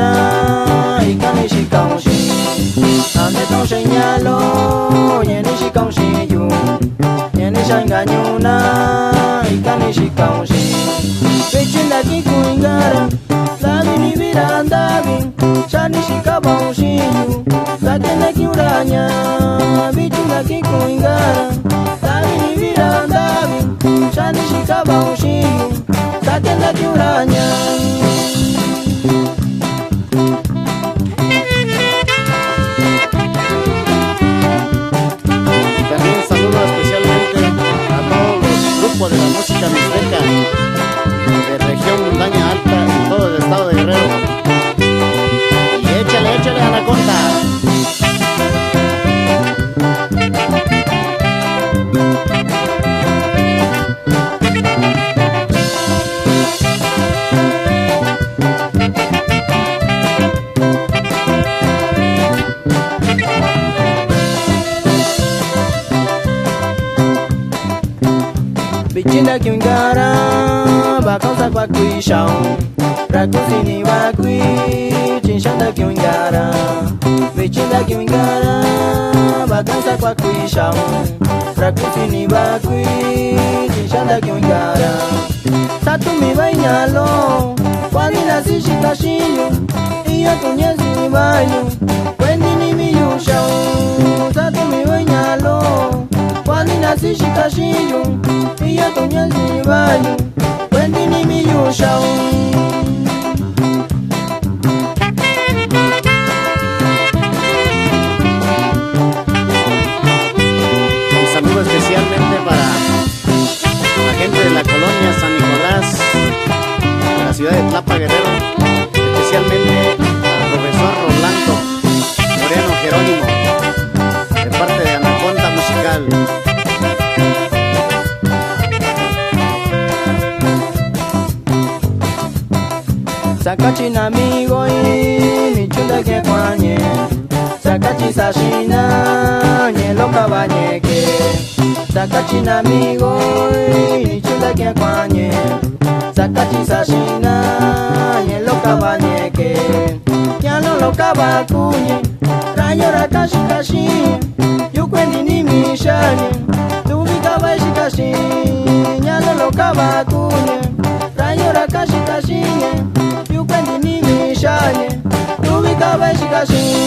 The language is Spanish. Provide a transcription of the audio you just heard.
una y kanishi kaunshi ande ton señalo yenishi kaunshi yu yenisha engañuna y kanishi kaunshi vichinda kikuingara labi ni viranda bin shanishi kaunshi yu satena kiuranya vichinda kikuingara labi ni viranda bin shanishi kaunshi yu satena kiuranya. De la música mixteca de región montaña alta en todo el estado de Guerrero. Y échale, échale, Anaconda. Vichinda kiungara bakonsa kwa kuishao rakusini wakui chinshanda kiungara vichinda kiungara bakonsa kwa kuishao rakusini wakui chinshanda kiungara satumi bainyalo kwani nasishikashiyo iyo tunyezi bayo kwendi ni miyushao satumi bainyalo kwani nasishikashiyo iyo tunyezi bayo kwendi ni miyushao. Un saludo especialmente para la gente de la colonia San Nicolás, de la ciudad de Tlapa, Guerrero, especialmente al profesor Rolando Moreno Jerónimo, de parte de Anaconda Musical. Sakachi namigo ni chunda que kwanye Sakachi sashina nyelo kabanyeke Sakachi namigo ni chunda que kwanye Sakachi sashina nyelo kabanyeke Nyalo lo kabakunye Rayo rakashi kashi Yukwendi ni mishanye Tuvi kabashi kashi Nyalo lo kabakunye Rayo rakashi kashi Yukwendi ni mishanye Tuvi kabashi kashi